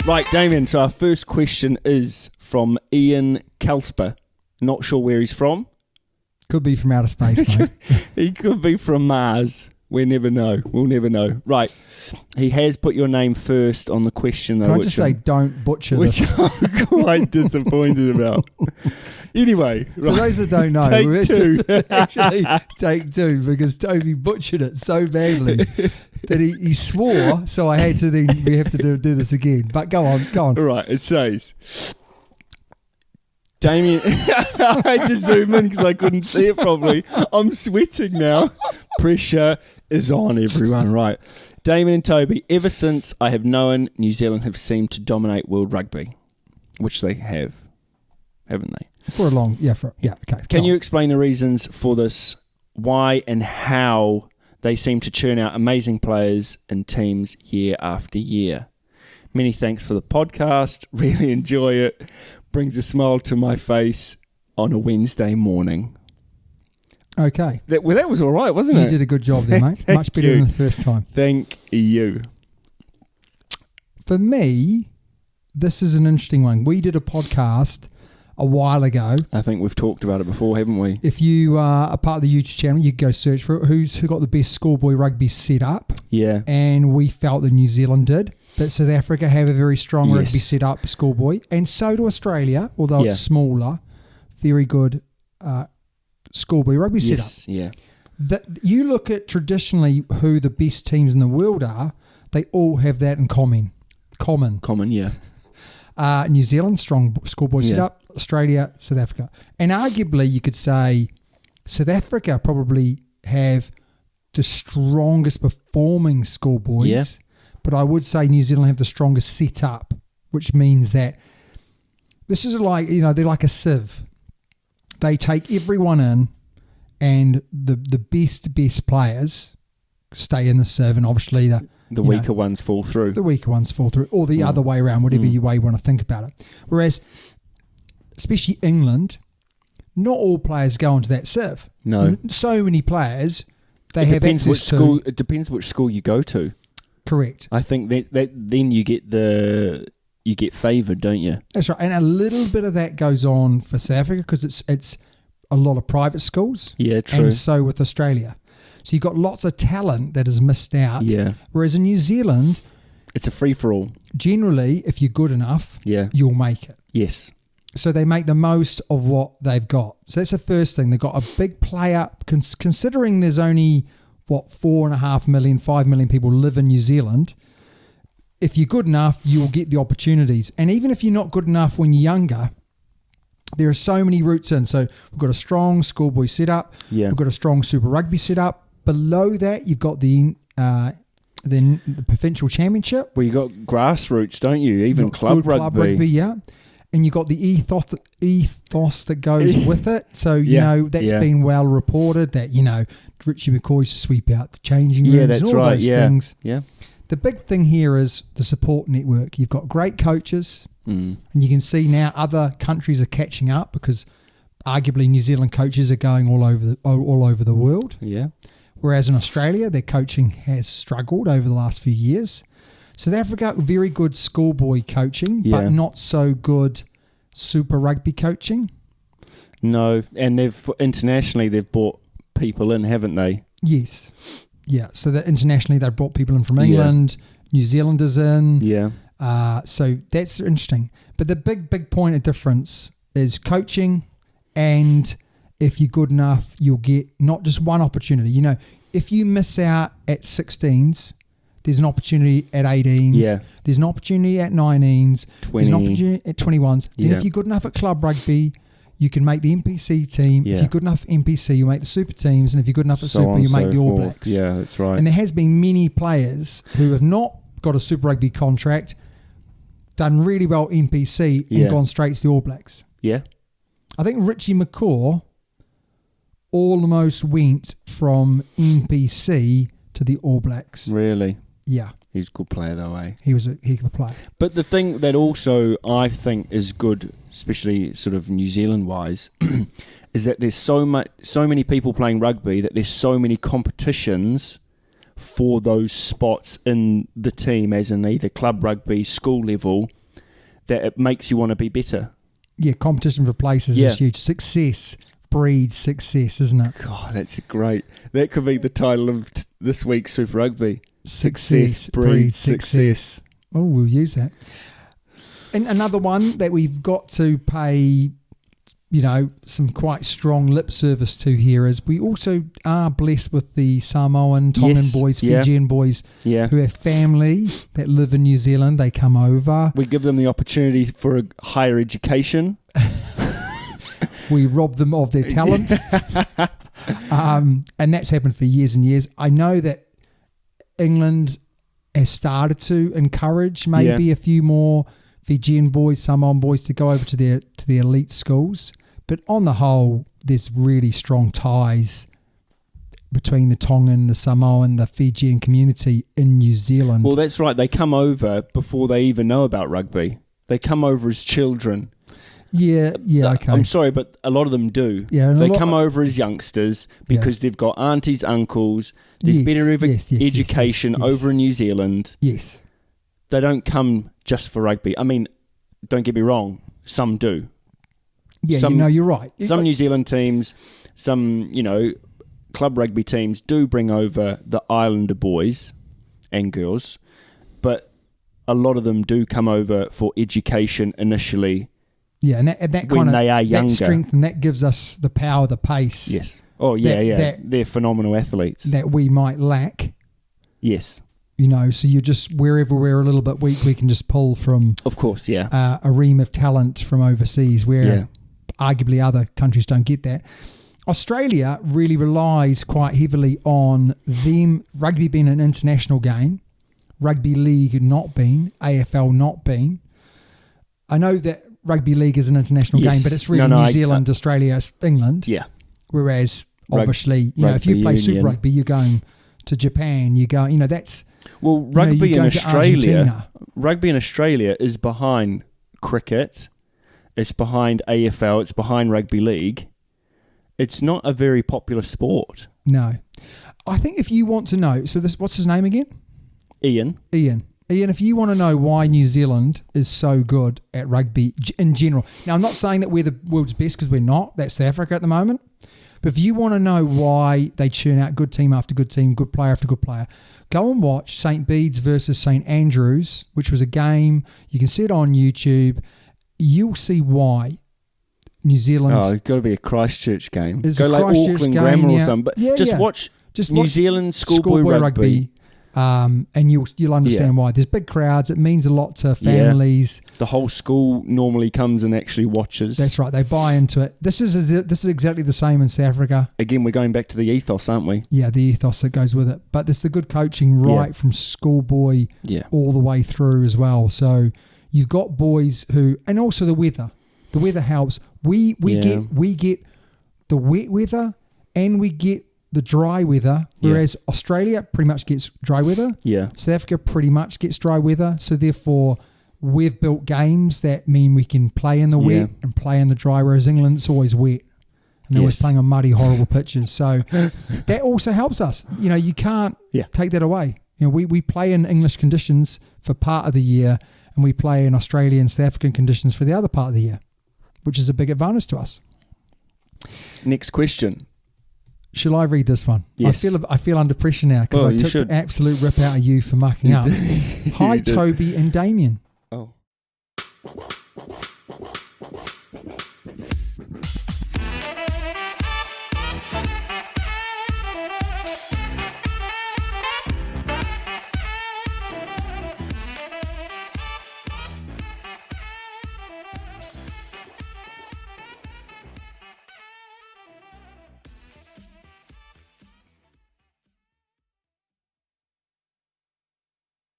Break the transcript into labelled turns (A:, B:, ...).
A: Right, Damien, so our first question is from Ian Kelsper. Not sure where he's from.
B: Could be from outer space, mate.
A: He could be from Mars. We'll never know. Right. He has put your name first on the question, though.
B: Can I just say, don't butcher
A: which
B: this?
A: I'm quite disappointed about. Anyway.
B: For those that don't know,
A: Take two.
B: Actually, take two, because Toby butchered it so badly that he swore, so I had to we have to do this again. But go on.
A: All right, it says... Damien, I had to zoom in because I couldn't see it properly. I'm sweating now. Pressure is on, everyone. Right. Damien and Toby, ever since I have known, New Zealand have seemed to dominate world rugby, which they have, haven't they?
B: For a long, okay.
A: Can you explain the reasons for this, why and how they seem to churn out amazing players and teams year after year? Many thanks for the podcast. Really enjoy it. Brings a smile to my face on a Wednesday morning.
B: Okay.
A: That was all right, wasn't it?
B: You did a good job there, mate. Much better than the first time.
A: Thank you.
B: For me, this is an interesting one. We did a podcast a while ago.
A: I think we've talked about it before, haven't we?
B: If you are a part of the YouTube channel, you can go search for it. Who got the best schoolboy rugby set up?
A: Yeah.
B: And we felt that New Zealand did. But South Africa have a very strong rugby set up, schoolboy. And so do Australia, although it's smaller. Very good schoolboy rugby set up.
A: Yeah.
B: You look at traditionally who the best teams in the world are, they all have that in common.
A: Common, yeah.
B: New Zealand, strong schoolboy set up. Australia, South Africa. And arguably you could say South Africa probably have the strongest performing schoolboys. Yeah. But I would say New Zealand have the strongest setup, which means that this is like, they're like a sieve. They take everyone in, and the best players stay in the sieve, and obviously the
A: weaker ones fall through.
B: The weaker ones fall through, or the other way around, whatever way you want to think about it. Whereas, especially England, not all players go into that sieve.
A: No.
B: So many players, they have access
A: to... It depends which school you go to.
B: Correct.
A: I think that then you get favoured, don't you?
B: That's right, and a little bit of that goes on for South Africa because it's a lot of private schools.
A: Yeah, true.
B: And so with Australia, so you've got lots of talent that is missed out.
A: Yeah.
B: Whereas in New Zealand,
A: it's a free for all.
B: Generally, if you're good enough, you'll make it.
A: Yes.
B: So they make the most of what they've got. So that's the first thing. They've got a big player, considering there's only 4.5 million, 5 million people live in New Zealand. If you're good enough, you will get the opportunities. And even if you're not good enough when you're younger, there are so many routes in. So we've got a strong schoolboy setup.
A: Yeah.
B: We've got a strong Super Rugby setup. Below that, you've got the provincial championship.
A: Well, you got grassroots, don't you? Even club rugby. Club rugby,
B: yeah. And you got the ethos that goes with it. So, that's been well reported that, Richie McCoy used to sweep out the changing rooms.
A: Yeah, that's
B: and all
A: right.
B: Those things.
A: Yeah.
B: The big thing here is the support network. You've got great coaches, and you can see now other countries are catching up because arguably New Zealand coaches are going all over the world.
A: Yeah.
B: Whereas in Australia, their coaching has struggled over the last few years. South Africa, very good schoolboy coaching, but not so good Super Rugby coaching. No,
A: and internationally they've brought people in, haven't they?
B: Yes. Yeah, so that internationally they've brought people in from England, New Zealanders in.
A: Yeah.
B: So that's interesting. But the big point of difference is coaching, and if you're good enough, you'll get not just one opportunity. If you miss out at 16s, there's an opportunity at 18s.
A: Yeah.
B: There's an opportunity at 19s.
A: 20.
B: There's an opportunity at 21s. Then if you're good enough at club rugby, you can make the NPC team.
A: Yeah.
B: If you're good enough at NPC, you make the super teams. And if you're good enough at super, you make the All Blacks.
A: Yeah, that's right.
B: And there has been many players who have not got a Super Rugby contract, done really well NPC, and gone straight to the All Blacks.
A: Yeah.
B: I think Richie McCaw almost went from NPC to the All Blacks.
A: Really?
B: Yeah.
A: He's a good player though, eh?
B: He was a heck of a player.
A: But the thing that also I think is good, especially sort of New Zealand wise, is that there's so many people playing rugby that there's so many competitions for those spots in the team, as in either club rugby, school level, that it makes you want to be better.
B: Yeah, competition for places is huge. Success breeds success, isn't it?
A: God, that's great. That could be the title of this week's Super Rugby.
B: Success breeds success. Oh, we'll use that. And another one that we've got to pay, some quite strong lip service to here is we also are blessed with the Samoan, Tongan boys, Fijian boys who have family that live in New Zealand. They come over.
A: We give them the opportunity for a higher education.
B: We rob them of their talent. And that's happened for years and years. I know that England has started to encourage maybe a few more Fijian boys, Samoan boys to go over to the elite schools. But on the whole, there's really strong ties between the Tongan, the Samoan, the Fijian community in New Zealand.
A: Well, that's right. They come over before they even know about rugby. They come over as children.
B: Yeah, okay.
A: I'm sorry, but a lot of them do.
B: Yeah,
A: they come over as youngsters because they've got aunties, uncles. There's better education over in New Zealand.
B: Yes.
A: They don't come just for rugby. I mean, don't get me wrong, some do.
B: Yeah, you're right.
A: Some New Zealand teams, some, club rugby teams do bring over the Islander boys and girls, but a lot of them do come over for education initially.
B: Yeah, and that
A: when they are younger.
B: That strength, and that gives us the power, the pace.
A: Yes. Oh, yeah. They're phenomenal athletes.
B: That we might lack.
A: Yes.
B: So you're just, wherever we're a little bit weak, we can just pull from...
A: Of course, yeah.
B: A ream of talent from overseas where arguably other countries don't get that. Australia really relies quite heavily on them, rugby being an international game, rugby league not being, AFL not being. I know that rugby league is an international game, but it's really New Zealand, Australia, England.
A: Yeah.
B: Whereas, obviously, if you play Super Rugby, you're going to Japan, you go, that's...
A: Well, rugby in Australia is behind cricket, it's behind AFL, it's behind rugby league. It's not a very popular sport.
B: No. I think if you want to know, what's his name again?
A: Ian,
B: if you want to know why New Zealand is so good at rugby in general. Now, I'm not saying that we're the world's best because we're not. That's South Africa at the moment. But if you want to know why they churn out good team after good team, good player after good player, go and watch St. Bede's versus St. Andrews, which was a game. You can see it on YouTube. You'll see why New Zealand...
A: Oh, it's got to be a Christchurch game. Go
B: like
A: Auckland
B: game,
A: Grammar or something. But watch New Zealand schoolboy rugby.
B: And you'll understand why. There's big crowds. It means a lot to families.
A: Yeah. The whole school normally comes and actually watches.
B: That's right. They buy into it. This is exactly the same in South Africa.
A: Again, we're going back to the ethos, aren't we?
B: Yeah, the ethos that goes with it. But there's the good coaching from schoolboy all the way through as well. So you've got boys who, and also the weather. The weather helps. We get the wet weather and we get the dry weather, whereas Australia pretty much gets dry weather. Yeah. South Africa pretty much gets dry weather. So therefore, we've built games that mean we can play in the wet and play in the dry, whereas England's always wet. And they're always playing on muddy, horrible pitches. So that also helps us. You can't take that away. We play in English conditions for part of the year and we play in Australian, South African conditions for the other part of the year, which is a big advantage to us.
A: Next question.
B: Shall I read this one?
A: Yes.
B: I feel under pressure now because I took the absolute rip out of you for mucking up. Hi, Toby and Damien.
A: Oh.